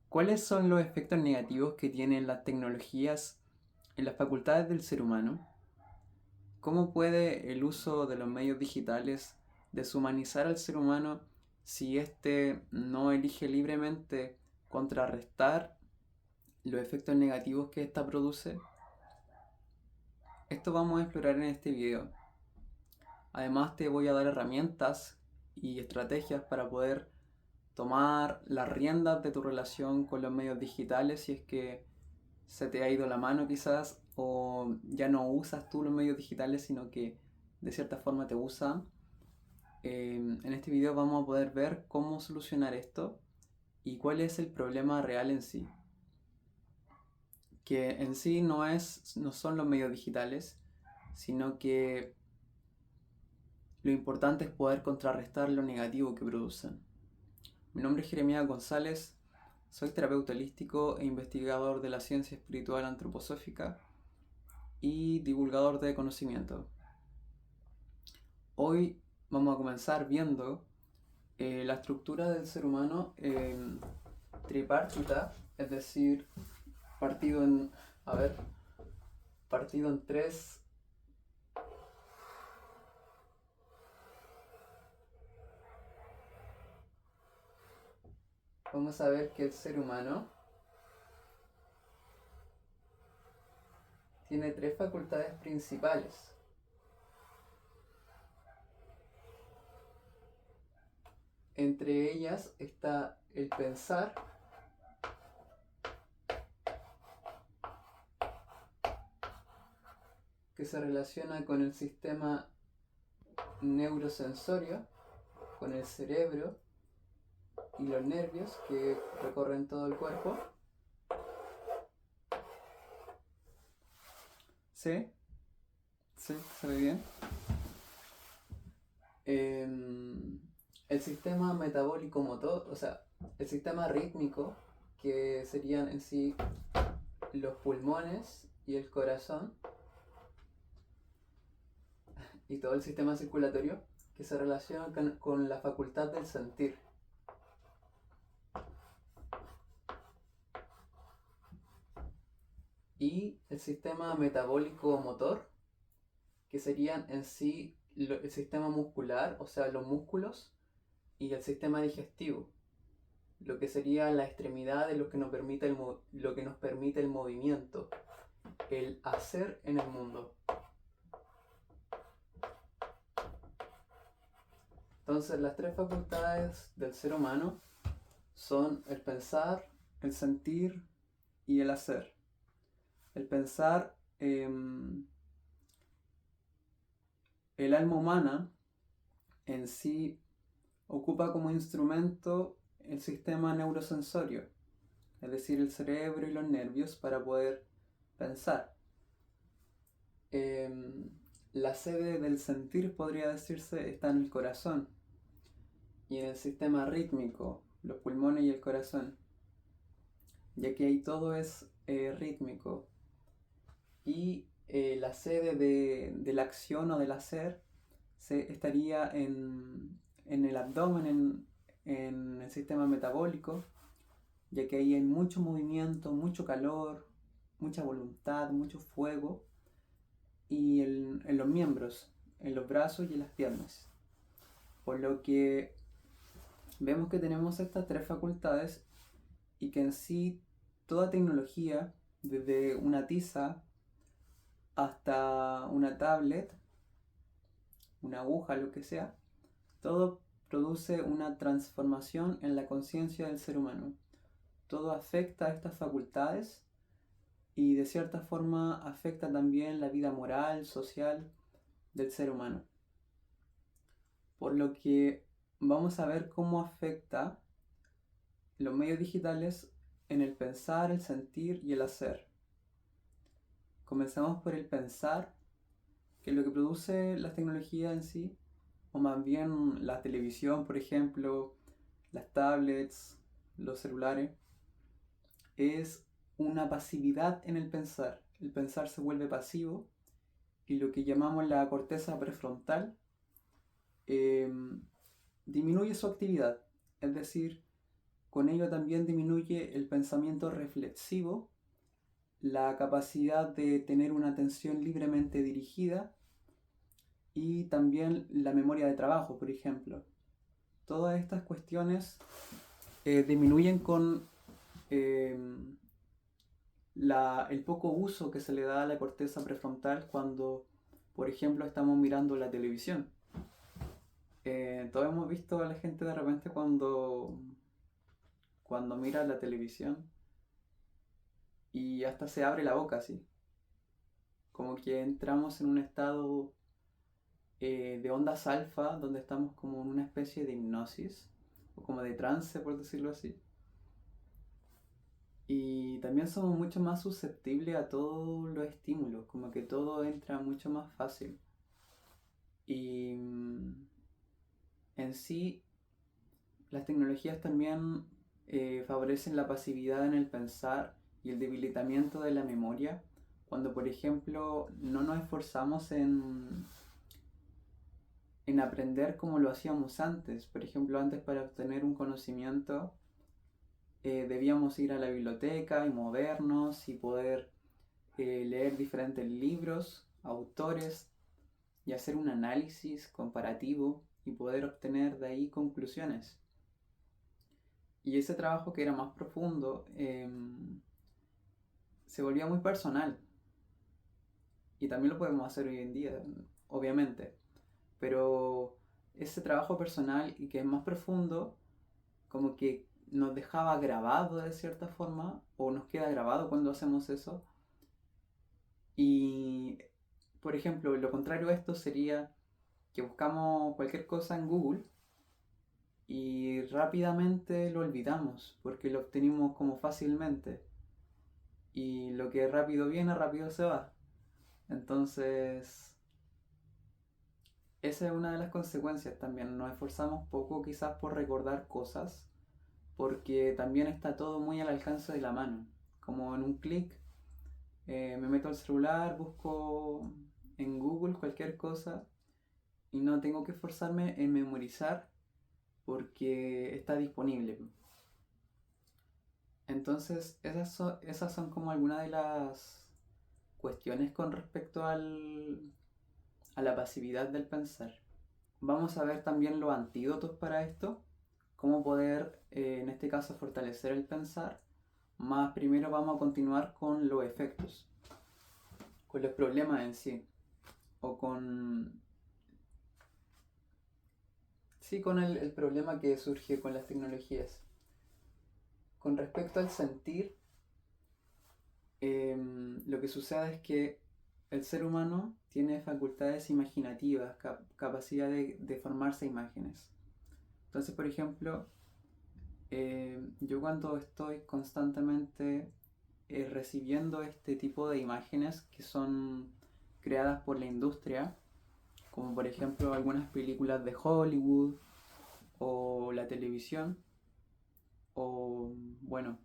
¿Cuáles son los efectos negativos que tienen las tecnologías en las facultades del ser humano? ¿Cómo puede el uso de los medios digitales deshumanizar al ser humano si éste no elige libremente contrarrestar los efectos negativos que ésta produce? Esto vamos a explorar en este video. Además te voy a dar herramientas y estrategias para poder tomar las riendas de tu relación con los medios digitales si es que se te ha ido la mano quizás o ya no usas tú los medios digitales sino que de cierta forma te usan. En este video vamos a poder ver cómo solucionar esto y cuál es el problema real en sí. Que en sí no son los medios digitales, sino que lo importante es poder contrarrestar lo negativo que producen. Mi nombre es Jeremías González, soy terapeuta holístico e investigador de la ciencia espiritual antroposófica y divulgador de conocimiento. Hoy vamos a comenzar viendo la estructura del ser humano tripartita, es decir, partido en, a ver, partido en tres. Vamos a ver que el ser humano tiene tres facultades principales. Entre ellas está el pensar, que se relaciona con el sistema neurosensorio, con el cerebro y los nervios que recorren todo el cuerpo. ¿Sí? ¿Sí? ¿Se ve bien? El sistema metabólico motor, o sea, el sistema rítmico, que serían en sí los pulmones y el corazón, y todo el sistema circulatorio, que se relaciona con la facultad del sentir. Y el sistema metabólico motor, que serían en sí el sistema muscular, o sea, los músculos, y el sistema digestivo, lo que sería la extremidad de lo que nos permite el movimiento, el hacer en el mundo. Entonces, las tres facultades del ser humano son el pensar, el sentir y el hacer. El pensar, el alma humana en sí ocupa como instrumento el sistema neurosensorio, es decir, el cerebro y los nervios para poder pensar. La sede del sentir, podría decirse, está en el corazón y en el sistema rítmico, los pulmones y el corazón, ya que ahí todo es rítmico. Y la sede de la acción o del hacer estaría en el abdomen, en el sistema metabólico, ya que ahí hay mucho movimiento, mucho calor, mucha voluntad, mucho fuego, y en los miembros, en los brazos y en las piernas. Por lo que vemos que tenemos estas tres facultades y que en sí toda tecnología, desde una tiza hasta una tablet, una aguja, lo que sea, todo produce una transformación en la conciencia del ser humano. Todo afecta a estas facultades y de cierta forma afecta también la vida moral, social del ser humano. Por lo que vamos a ver cómo afecta los medios digitales en el pensar, el sentir y el hacer. Comenzamos por el pensar, que es lo que produce la tecnología en sí, o más bien la televisión, por ejemplo, las tablets, los celulares, es una pasividad en el pensar. El pensar se vuelve pasivo y lo que llamamos la corteza prefrontal eh, disminuye su actividad. Es decir, con ello también disminuye el pensamiento reflexivo, la capacidad de tener una atención libremente dirigida y también la memoria de trabajo, por ejemplo. Todas estas cuestiones disminuyen con eh, el poco uso que se le da a la corteza prefrontal cuando, por ejemplo, estamos mirando la televisión. Todos hemos visto a la gente de repente cuando mira la televisión y hasta se abre la boca así. Como que entramos en un estado de ondas alfa donde estamos como en una especie de hipnosis o como de trance, por decirlo así. Y también somos mucho más susceptibles a todos los estímulos, como que todo entra mucho más fácil. Y en sí, las tecnologías también favorecen la pasividad en el pensar y el debilitamiento de la memoria, cuando por ejemplo no nos esforzamos en aprender como lo hacíamos antes. Por ejemplo, antes para obtener un conocimiento debíamos ir a la biblioteca y movernos y poder leer diferentes libros, autores y hacer un análisis comparativo y poder obtener de ahí conclusiones. Y ese trabajo que era más profundo se volvía muy personal. Y también lo podemos hacer hoy en día, obviamente. Pero ese trabajo personal y que es más profundo, como que nos dejaba grabado de cierta forma, o nos queda grabado cuando hacemos eso. Y, por ejemplo, lo contrario a esto sería que buscamos cualquier cosa en Google y rápidamente lo olvidamos porque lo obtenimos como fácilmente. Y lo que rápido viene, rápido se va. Entonces, esa es una de las consecuencias también. Nos esforzamos poco quizás por recordar cosas porque también está todo muy al alcance de la mano. Como en un clic, me meto al celular, busco en Google cualquier cosa y no tengo que esforzarme en memorizar porque está disponible. Entonces, esas son como algunas de las cuestiones con respecto a la pasividad del pensar. Vamos a ver también los antídotos para esto, cómo poder, en este caso, fortalecer el pensar. Más primero vamos a continuar con los efectos, con los problemas en sí, o con, sí, con el problema que surge con las tecnologías. Con respecto al sentir, lo que sucede es que el ser humano tiene facultades imaginativas, capacidad de formarse imágenes. Entonces, por ejemplo, yo cuando estoy constantemente recibiendo este tipo de imágenes que son creadas por la industria, como por ejemplo algunas películas de Hollywood o la televisión, o bueno,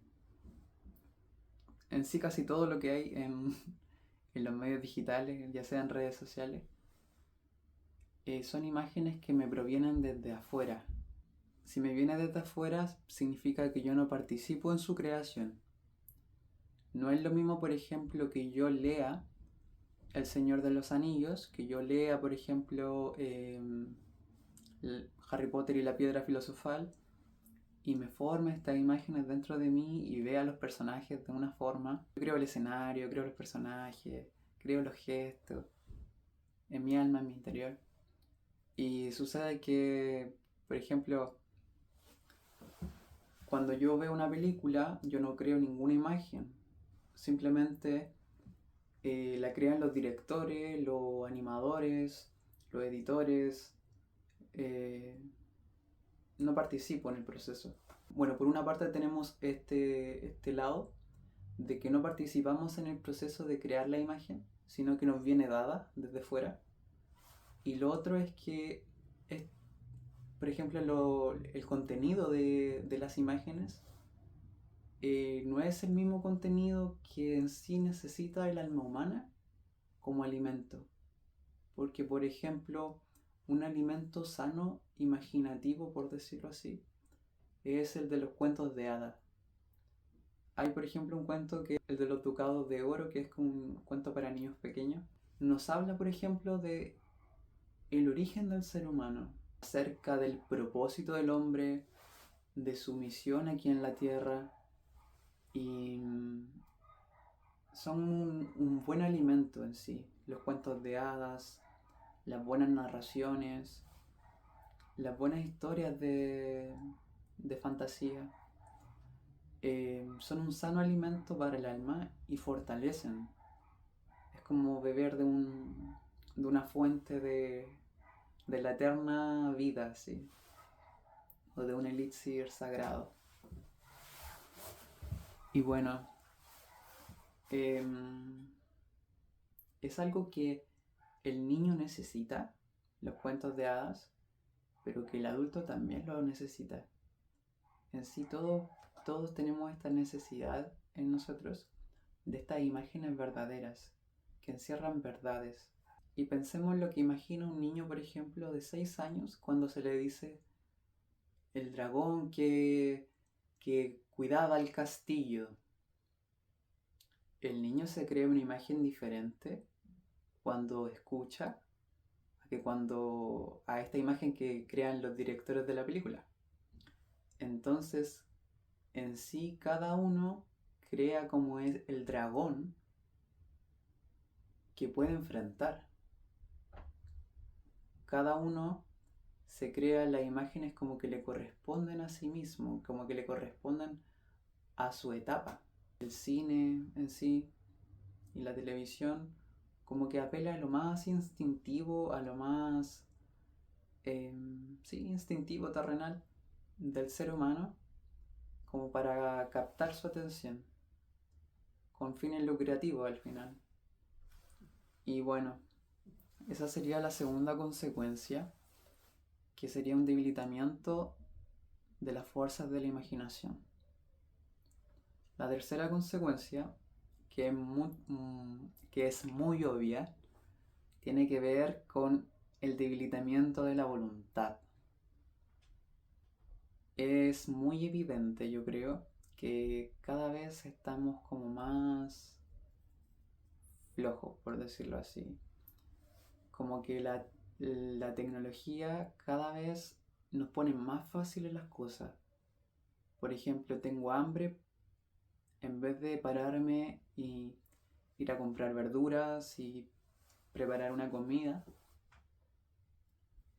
en sí casi todo lo que hay en los medios digitales, ya sean redes sociales, son imágenes que me provienen desde afuera. Si me viene desde afuera, significa que yo no participo en su creación. No es lo mismo, por ejemplo, que yo lea El Señor de los Anillos, que yo lea, por ejemplo, Harry Potter y la Piedra Filosofal, y me forme estas imágenes dentro de mí y vea los personajes de una forma. Yo creo el escenario, creo los personajes, creo los gestos, en mi alma, en mi interior. Y sucede que, por ejemplo, cuando yo veo una película, yo no creo ninguna imagen. Simplemente la crean los directores, los animadores, los editores. eh, no participo en el proceso. Bueno, por una parte tenemos este lado de que no participamos en el proceso de crear la imagen, sino que nos viene dada desde fuera. Y lo otro es que, es, por ejemplo, el contenido de las imágenes no es el mismo contenido que en sí necesita el alma humana como alimento. Porque, por ejemplo, un alimento sano, imaginativo, por decirlo así, es el de los cuentos de hadas. Hay, por ejemplo, un cuento que es el de los ducados de oro, que es como un cuento para niños pequeños. Nos habla, por ejemplo, de el origen del ser humano, acerca del propósito del hombre, de su misión aquí en la tierra, y son un buen alimento en sí. Los cuentos de hadas, las buenas narraciones, las buenas historias de fantasía, son un sano alimento para el alma y fortalecen. Es como beber de una fuente de la eterna vida, ¿sí? O de un elixir sagrado. Y bueno, es algo que el niño necesita, los cuentos de hadas, pero que el adulto también lo necesita. En sí todos tenemos esta necesidad en nosotros de estas imágenes verdaderas, que encierran verdades. Y pensemos lo que imagina un niño, por ejemplo, de 6 años cuando se le dice el dragón que cuidaba el castillo. El niño se crea una imagen diferente cuando escucha a esta imagen que crean los directores de la película. Entonces, en sí, cada uno crea como es el dragón que puede enfrentar. Cada uno se crea las imágenes como que le corresponden a sí mismo, como que le corresponden a su etapa. El cine en sí y la televisión como que apela a lo más instintivo, a lo más instintivo, terrenal del ser humano, como para captar su atención, con fines lucrativos al final. Y bueno, esa sería la segunda consecuencia, que sería un debilitamiento de las fuerzas de la imaginación. La tercera consecuencia, que es muy obvia, tiene que ver con el debilitamiento de la voluntad. Es muy evidente, yo creo, que cada vez estamos como más flojos, por decirlo así. Como que la tecnología cada vez nos pone más fáciles las cosas. Por ejemplo, tengo hambre, en vez de pararme y ir a comprar verduras y preparar una comida,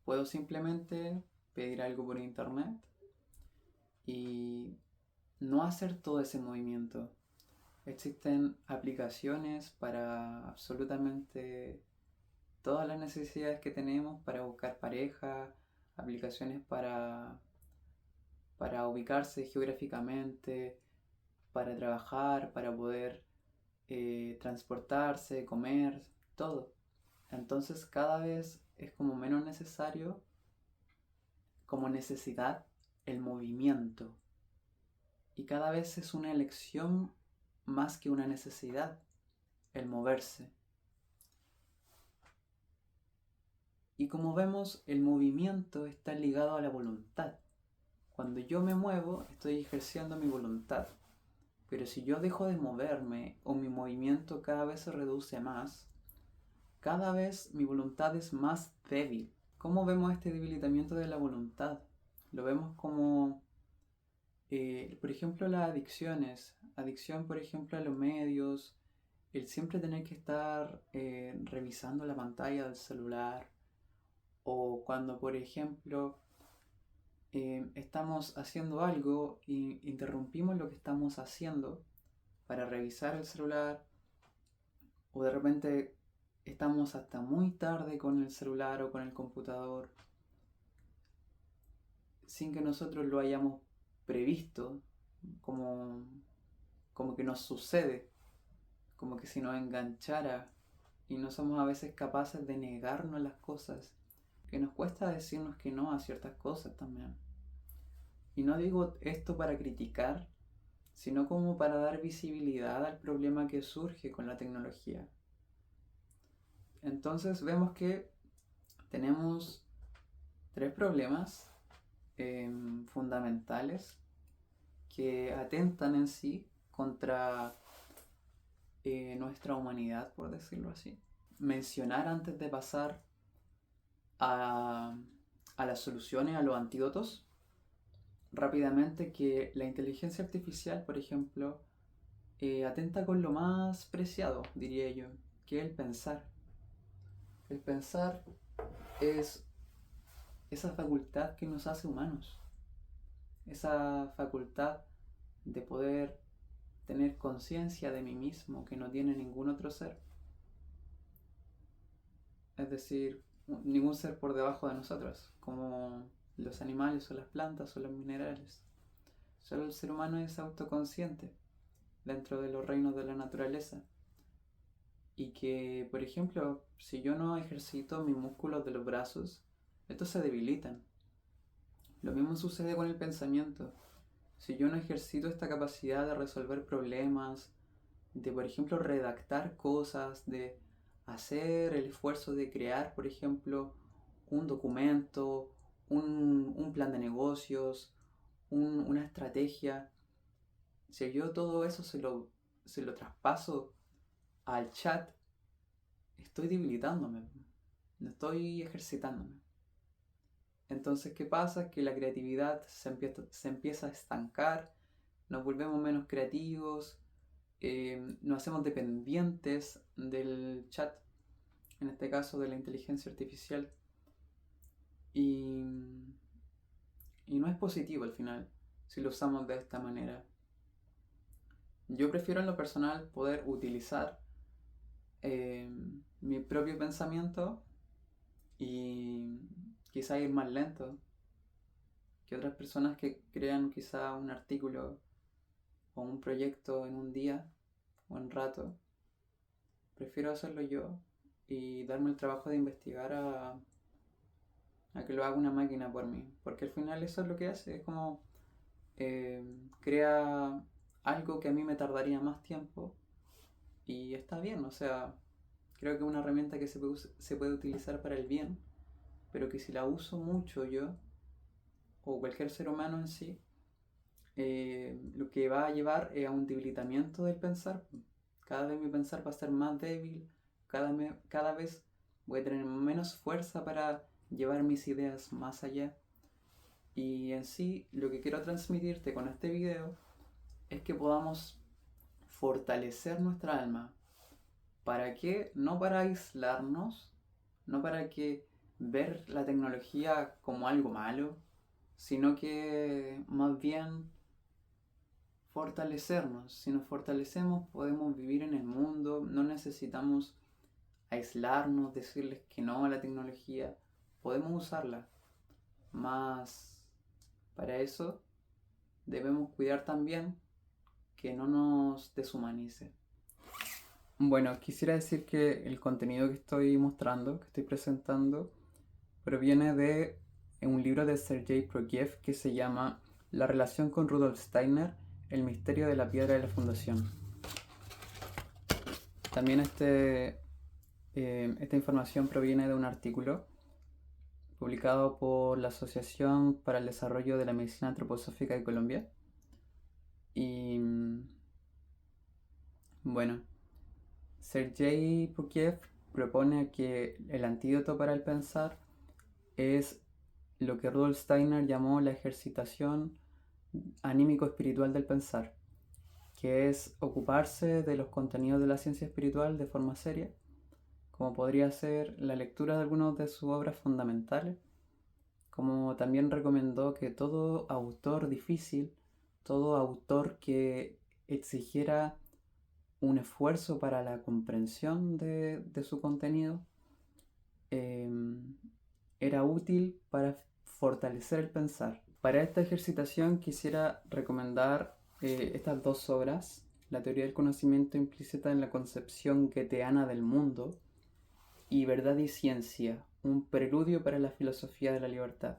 puedo simplemente pedir algo por internet y no hacer todo ese movimiento. Existen aplicaciones para absolutamente todas las necesidades que tenemos, para buscar pareja, aplicaciones para ubicarse geográficamente, para trabajar, para poder transportarse, comer, todo. Entonces cada vez es como menos necesario, como necesidad, el movimiento. Y cada vez es una elección más que una necesidad, el moverse. Y como vemos, el movimiento está ligado a la voluntad. Cuando yo me muevo, estoy ejerciendo mi voluntad. Pero si yo dejo de moverme o mi movimiento cada vez se reduce más, cada vez mi voluntad es más débil. ¿Cómo vemos este debilitamiento de la voluntad? Lo vemos como, por ejemplo, las adicciones. Adicción, por ejemplo, a los medios. El siempre tener que estar revisando la pantalla del celular. O cuando, por ejemplo, estamos haciendo algo y interrumpimos lo que estamos haciendo para revisar el celular, o de repente estamos hasta muy tarde con el celular o con el computador sin que nosotros lo hayamos previsto, como, como que nos sucede, como que si nos enganchara, y no somos a veces capaces de negarnos las cosas, que nos cuesta decirnos que no a ciertas cosas también. Y no digo esto para criticar, sino como para dar visibilidad al problema que surge con la tecnología. Entonces vemos que tenemos tres problemas fundamentales que atentan en sí contra nuestra humanidad, por decirlo así. Mencionar antes de pasar a, a las soluciones, a los antídotos, rápidamente que la inteligencia artificial, por ejemplo, atenta con lo más preciado, diría yo, que es el pensar. El pensar es esa facultad que nos hace humanos, esa facultad de poder tener conciencia de mí mismo que no tiene ningún otro ser. Es decir, ningún ser por debajo de nosotros, como los animales o las plantas o los minerales. Solo el ser humano es autoconsciente dentro de los reinos de la naturaleza. Y que, por ejemplo, si yo no ejercito mis músculos de los brazos, estos se debilitan. Lo mismo sucede con el pensamiento. Si yo no ejercito esta capacidad de resolver problemas, de, por ejemplo, redactar cosas, de hacer el esfuerzo de crear, por ejemplo, un documento, un plan de negocios, una estrategia, si yo todo eso se lo traspaso al chat, estoy debilitándome, no estoy ejercitándome. Entonces, ¿qué pasa? Que la creatividad se empieza a estancar, nos volvemos menos creativos, nos hacemos dependientes del chat, en este caso de la inteligencia artificial, y, y no es positivo al final si lo usamos de esta manera. Yo prefiero en lo personal poder utilizar eh, mi propio pensamiento y quizá ir más lento que otras personas que crean quizá un artículo o un proyecto en un día o en rato. Prefiero hacerlo yo y darme el trabajo de investigar a que lo haga una máquina por mí, porque al final eso es lo que hace, es como eh, crea algo que a mí me tardaría más tiempo y está bien, o sea, creo que es una herramienta que se puede utilizar para el bien, pero que si la uso mucho yo, o cualquier ser humano en sí, lo que va a llevar es a un debilitamiento del pensar. Cada vez mi pensar va a ser más débil, cada vez voy a tener menos fuerza para llevar mis ideas más allá. Y en sí, lo que quiero transmitirte con este video es que podamos fortalecer nuestra alma. ¿Para qué? No para aislarnos, no para que ver la tecnología como algo malo, sino que más bien fortalecernos. Si nos fortalecemos podemos vivir en el mundo, no necesitamos aislarnos, decirles que no a la tecnología, podemos usarla. Más para eso debemos cuidar también que no nos deshumanice. Bueno, quisiera decir que el contenido que estoy mostrando, que estoy presentando, proviene de un libro de Sergei Prokofiev que se llama La relación con Rudolf Steiner, el misterio de la piedra de la fundación. También esta información proviene de un artículo publicado por la Asociación para el Desarrollo de la Medicina Antroposófica de Colombia. Y bueno, Sergei Prokofiev propone que el antídoto para el pensar es lo que Rudolf Steiner llamó la ejercitación anímico-espiritual del pensar, que es ocuparse de los contenidos de la ciencia espiritual de forma seria, como podría ser la lectura de algunas de sus obras fundamentales, como también recomendó que todo autor difícil, todo autor que exigiera un esfuerzo para la comprensión de su contenido, eh, era útil para fortalecer el pensar. Para esta ejercitación quisiera recomendar estas dos obras, La teoría del conocimiento implícita en la concepción goetheana del mundo y Verdad y ciencia, un preludio para la filosofía de la libertad.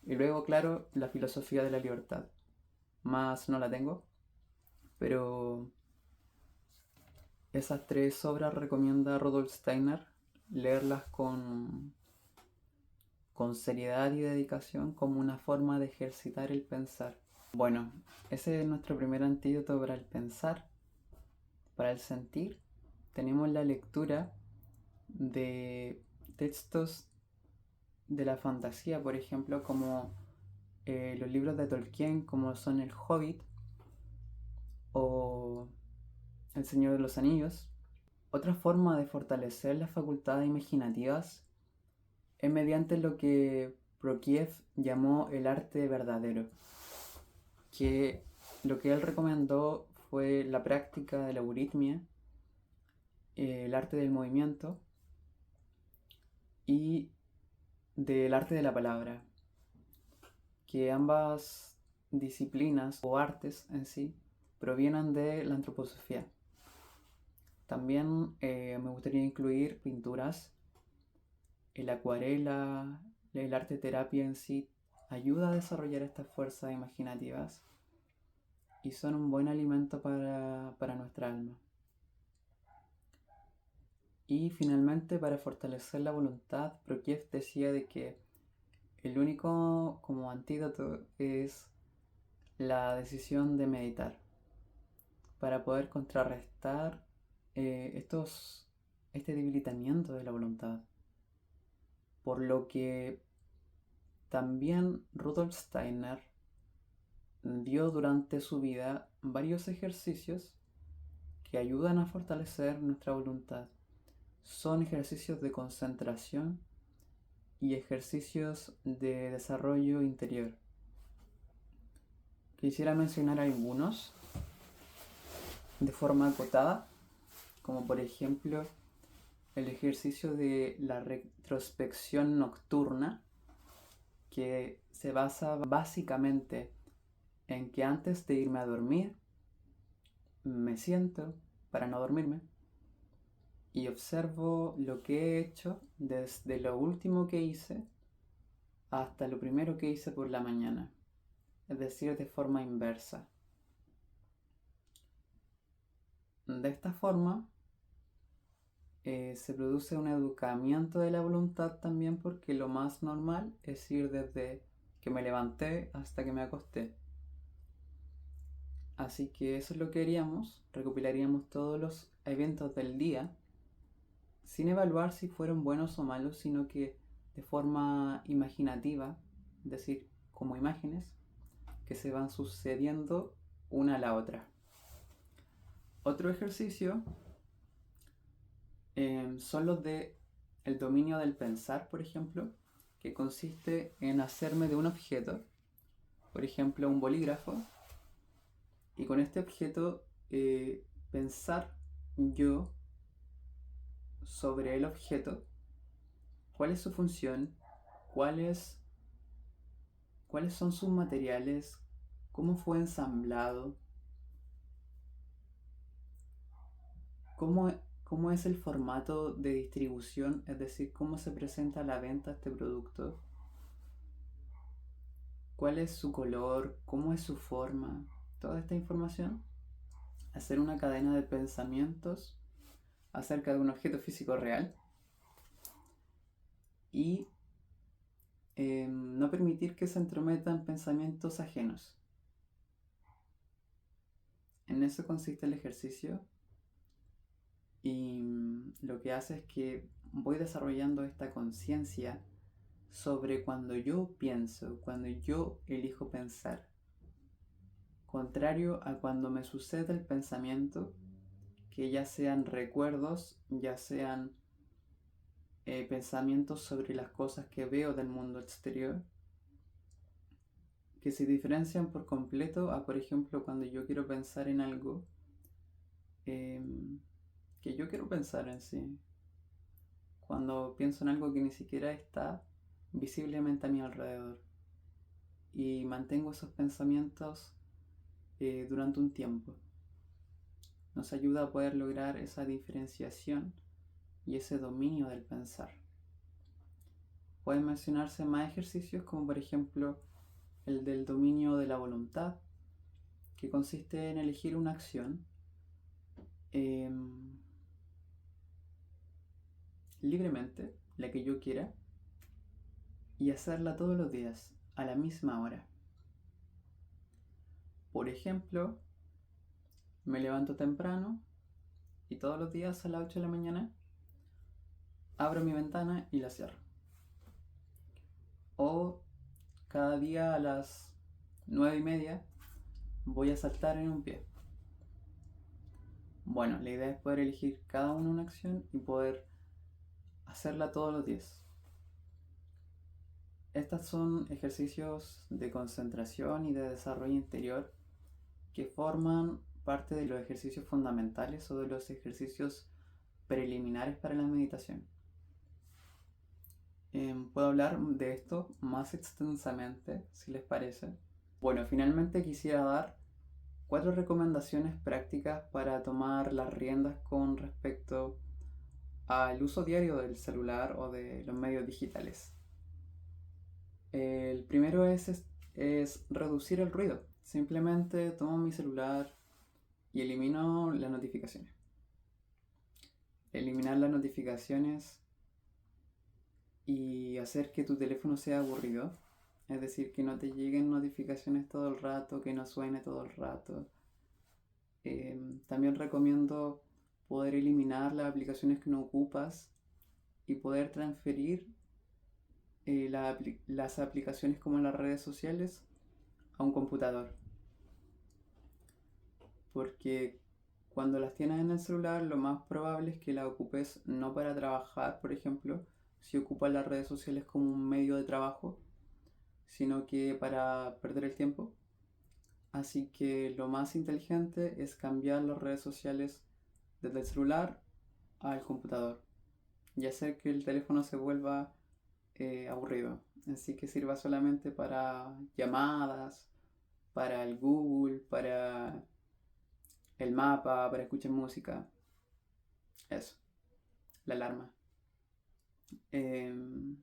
Y luego, claro, la filosofía de la libertad. Más no la tengo, pero esas tres obras recomienda Rudolf Steiner leerlas con seriedad y dedicación como una forma de ejercitar el pensar. Bueno, ese es nuestro primer antídoto para el pensar. Para el sentir, tenemos la lectura de textos de la fantasía, por ejemplo, como los libros de Tolkien, como son El Hobbit o El Señor de los Anillos. Otra forma de fortalecer las facultades imaginativas es mediante lo que Prokofiev llamó el arte verdadero, que lo que él recomendó fue la práctica de la euritmia, el arte del movimiento y del arte de la palabra, que ambas disciplinas o artes en sí provienen de la antroposofía. También me gustaría incluir pinturas, el acuarela, el arte terapia en sí ayuda a desarrollar estas fuerzas imaginativas y son un buen alimento para nuestra alma. Y finalmente, para fortalecer la voluntad, Prokofiev decía de que el único como antídoto es la decisión de meditar para poder contrarrestar este debilitamiento de la voluntad. Por lo que también Rudolf Steiner dio durante su vida varios ejercicios que ayudan a fortalecer nuestra voluntad. Son ejercicios de concentración y ejercicios de desarrollo interior. Quisiera mencionar algunos de forma acotada, como por ejemplo el ejercicio de la retrospección nocturna, que se basa básicamente en que antes de irme a dormir me siento para no dormirme y observo lo que he hecho desde lo último que hice hasta lo primero que hice por la mañana, es decir, de forma inversa. De esta forma se produce un educamiento de la voluntad también, porque lo más normal es ir desde que me levanté hasta que me acosté. Así que eso es lo que haríamos, recopilaríamos todos los eventos del día sin evaluar si fueron buenos o malos, sino que de forma imaginativa, es decir, como imágenes que se van sucediendo una a la otra. Otro ejercicio son los de el dominio del pensar, por ejemplo, que consiste en hacerme de un objeto, por ejemplo un bolígrafo, y con este objeto pensar yo sobre el objeto, cuál es su función, cuáles son sus materiales, cómo fue ensamblado, cómo es el formato de distribución, es decir, cómo se presenta a la venta este producto, cuál es su color, cómo es su forma, toda esta información, hacer una cadena de pensamientos acerca de un objeto físico real y no permitir que se entrometan pensamientos ajenos. En eso consiste el ejercicio y lo que hace es que voy desarrollando esta conciencia sobre cuando yo pienso, cuando yo elijo pensar, contrario a cuando me sucede el pensamiento, que ya sean recuerdos, ya sean pensamientos sobre las cosas que veo del mundo exterior, que se diferencian por completo a, por ejemplo, cuando yo quiero pensar en algo que yo quiero pensar en sí, cuando pienso en algo que ni siquiera está visiblemente a mi alrededor y mantengo esos pensamientos durante un tiempo. Nos ayuda a poder lograr esa diferenciación y ese dominio del pensar. Pueden mencionarse más ejercicios, como por ejemplo el del dominio de la voluntad, que consiste en elegir una acción libremente, la que yo quiera, y hacerla todos los días, a la misma hora. Por ejemplo, me levanto temprano y todos los días a las 8 de la mañana abro mi ventana y la cierro. O cada día a las 9:30 voy a saltar en un pie. Bueno, la idea es poder elegir cada uno una acción y poder hacerla todos los días. Estos son ejercicios de concentración y de desarrollo interior que forman parte de los ejercicios fundamentales o de los ejercicios preliminares para la meditación. Puedo hablar de esto más extensamente, si les parece. Bueno, finalmente quisiera dar 4 recomendaciones prácticas para tomar las riendas con respecto al uso diario del celular o de los medios digitales. El primero es reducir el ruido. Simplemente tomo mi celular y elimino las notificaciones. Eliminar las notificaciones y hacer que tu teléfono sea aburrido. Es decir, que no te lleguen notificaciones todo el rato, que no suene todo el rato. También recomiendo poder eliminar las aplicaciones que no ocupas y poder transferir las aplicaciones como las redes sociales a un computador. Porque cuando las tienes en el celular, lo más probable es que las ocupes no para trabajar, por ejemplo, si ocupas las redes sociales como un medio de trabajo, sino que para perder el tiempo. Así que lo más inteligente es cambiar las redes sociales desde el celular al computador y hacer que el teléfono se vuelva aburrido. Así que sirva solamente para llamadas, para el Google, para el mapa, para escuchar música. Eso, la alarma. El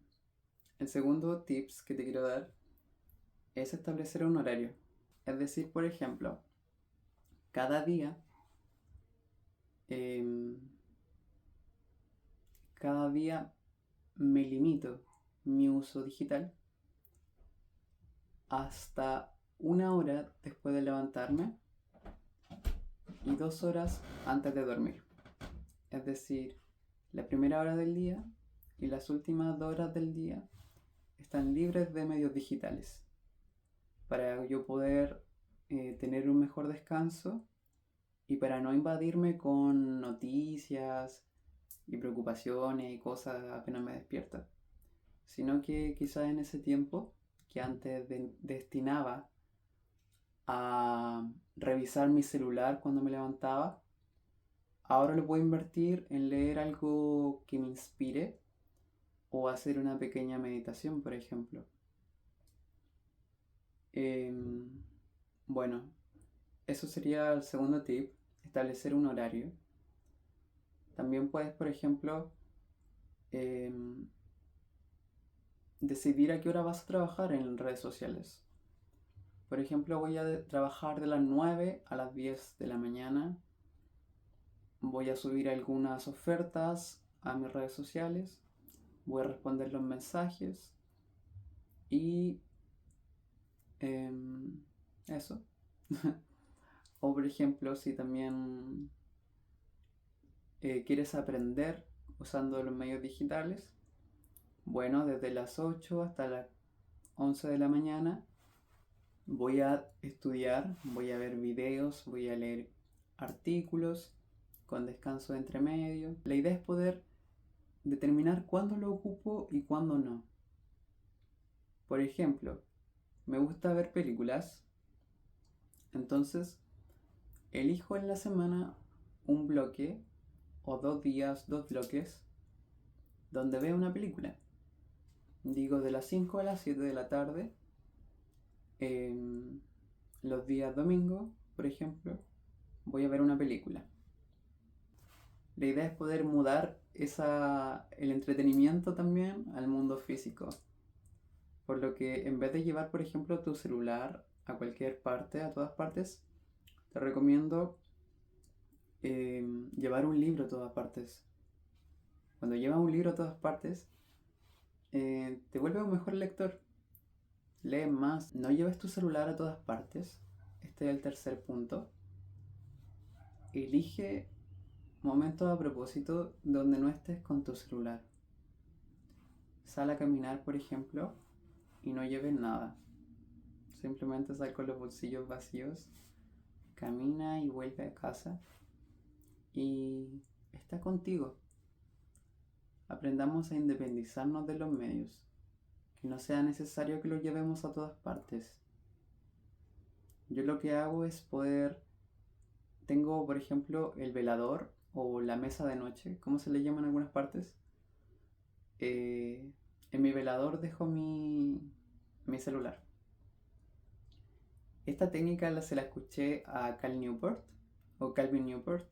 segundo tips que te quiero dar es establecer un horario. Es decir, por ejemplo, cada día, em, cada día me limito mi uso digital hasta 1 hora después de levantarme y 2 horas antes de dormir. Es decir, la primera hora del día y las últimas 2 horas del día están libres de medios digitales para yo poder tener un mejor descanso y para no invadirme con noticias y preocupaciones y cosas apenas me despierto, sino que quizás en ese tiempo que antes destinaba a revisar mi celular cuando me levantaba, ahora lo puedo invertir en leer algo que me inspire o hacer una pequeña meditación, por ejemplo. Bueno, eso sería el segundo tip, establecer un horario. También puedes, por ejemplo, decidir a qué hora vas a trabajar en redes sociales. Por ejemplo, voy a trabajar de las 9 a las 10 de la mañana. Voy a subir algunas ofertas a mis redes sociales. Voy a responder los mensajes. Y eso. O por ejemplo, si también quieres aprender usando los medios digitales, bueno, desde las 8 hasta las 11 de la mañana voy a estudiar, voy a ver videos, voy a leer artículos con descanso entre medio. La idea es poder determinar cuándo lo ocupo y cuándo no. Por ejemplo, me gusta ver películas, entonces elijo en la semana un bloque o 2 días, 2 bloques, donde veo una película. Digo de las 5 a las 7 de la tarde, los días domingo, por ejemplo, voy a ver una película. La idea es poder mudar el entretenimiento también al mundo físico. Por lo que en vez de llevar, por ejemplo, tu celular a cualquier parte, a todas partes, te recomiendo llevar un libro a todas partes. Cuando llevas un libro a todas partes, te vuelve un mejor lector. Lee más. No lleves tu celular a todas partes. Este es el tercer punto. Elige momentos a propósito donde no estés con tu celular. Sal a caminar, por ejemplo, y no lleves nada. Simplemente sal con los bolsillos vacíos, camina y vuelve a casa y está contigo. Aprendamos a independizarnos de los medios, que no sea necesario que los llevemos a todas partes. Yo lo que hago es tengo por ejemplo el velador o la mesa de noche, como se le llama en algunas partes. En mi velador dejo mi celular. Esta técnica se la escuché a Cal Newport o Calvin Newport,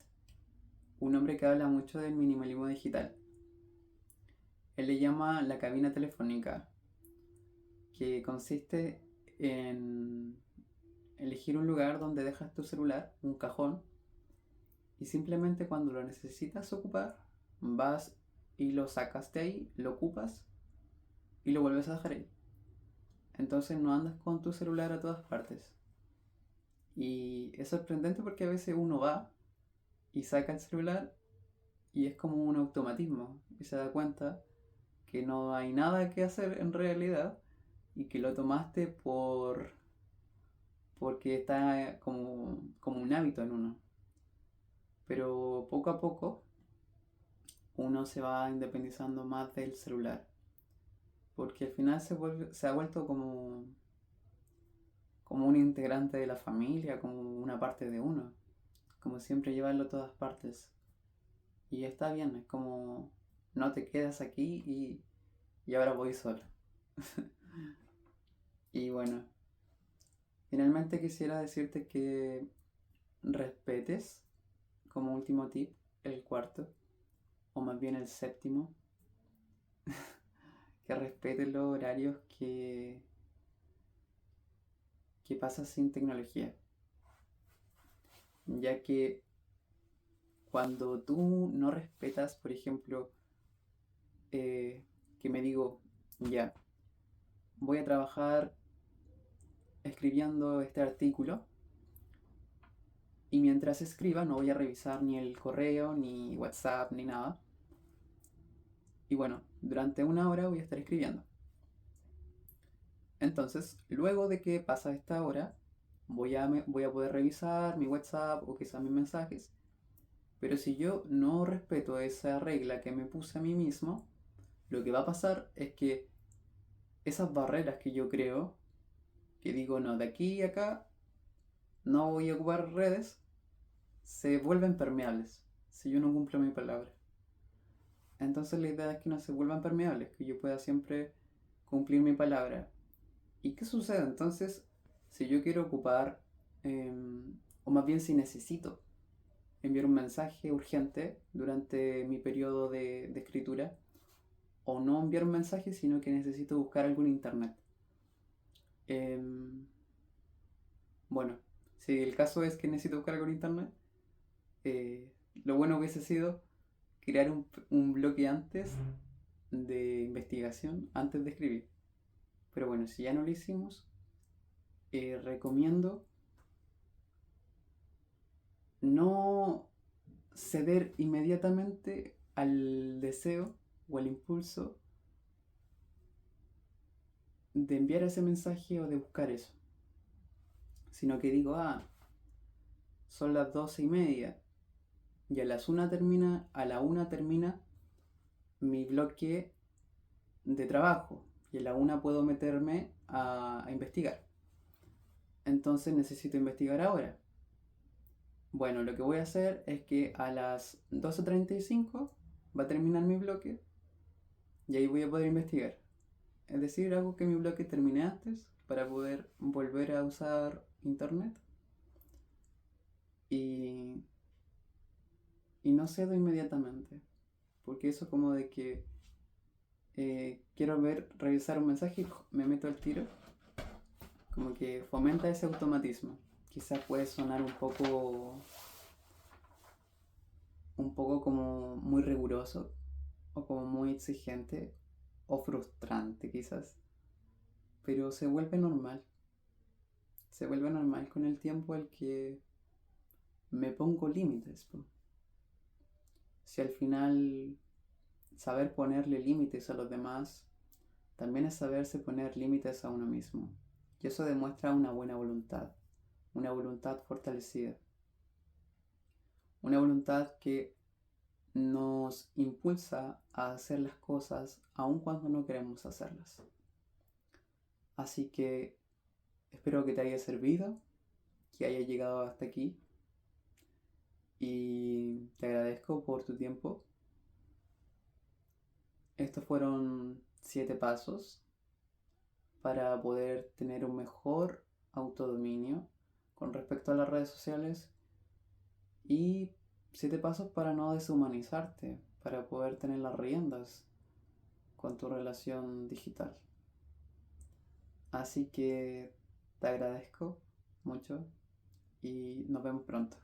un hombre que habla mucho del minimalismo digital. Él le llama la cabina telefónica, que consiste en elegir un lugar donde dejas tu celular, un cajón, y simplemente cuando lo necesitas ocupar, vas y lo sacas de ahí, lo ocupas y lo vuelves a dejar ahí. Entonces no andas con tu celular a todas partes. Y es sorprendente porque a veces uno va y saca el celular y es como un automatismo y se da cuenta que no hay nada que hacer en realidad y que lo tomaste porque está como un hábito en uno. Pero poco a poco uno se va independizando más del celular porque al final se ha vuelto como un integrante de la familia, como una parte de uno, como siempre llevarlo a todas partes. Y está bien, es como no te quedas aquí y ahora voy sola. Y bueno, finalmente quisiera decirte que respetes, como último tip, el cuarto, o más bien el séptimo, que respetes los horarios que pasas sin tecnología. Ya que cuando tú no respetas, por ejemplo, que me digo, ya, voy a trabajar escribiendo este artículo y mientras escriba no voy a revisar ni el correo, ni WhatsApp, ni nada. Y bueno, durante una hora voy a estar escribiendo. Entonces, luego de que pasa esta hora, voy a poder revisar mi WhatsApp o quizás mis mensajes. Pero si yo no respeto esa regla que me puse a mí mismo, lo que va a pasar es que esas barreras que yo creo, que digo, no, de aquí a acá no voy a ocupar redes, se vuelven permeables si yo no cumplo mi palabra. Entonces la idea es que no se vuelvan permeables, que yo pueda siempre cumplir mi palabra. ¿Y qué sucede entonces si yo quiero ocupar, o más bien si necesito enviar un mensaje urgente durante mi periodo de escritura? O no enviar un mensaje, sino que necesito buscar algo en internet. Em, bueno, si el caso es que necesito buscar algo en internet, eh, lo bueno hubiese sido crear un bloque antes de investigación, antes de escribir. Pero bueno, si ya no lo hicimos, recomiendo no ceder inmediatamente al deseo o al impulso de enviar ese mensaje o de buscar eso, sino que digo, son las 12:30 y a la 1 termina mi bloque de trabajo y a la 1 puedo meterme a investigar. Entonces necesito investigar ahora. Bueno, lo que voy a hacer es que a las 12:35 va a terminar mi bloque y ahí voy a poder investigar. Es decir, hago que mi bloque termine antes para poder volver a usar internet y, y no cedo inmediatamente. Porque eso como de que quiero revisar un mensaje y me meto al tiro, como que fomenta ese automatismo. Quizás puede sonar un poco como muy riguroso o como muy exigente o frustrante quizás, pero se vuelve normal. Se vuelve normal con el tiempo el que me pongo límites, po. Si al final saber ponerle límites a los demás también es saberse poner límites a uno mismo. Y eso demuestra una voluntad fortalecida, una voluntad que nos impulsa a hacer las cosas aun cuando no queremos hacerlas. Así que espero que te haya servido, que haya llegado hasta aquí y te agradezco por tu tiempo. Estos fueron 7 pasos para poder tener un mejor autodominio con respecto a las redes sociales y 7 pasos para no deshumanizarte, para poder tener las riendas con tu relación digital. Así que te agradezco mucho y nos vemos pronto.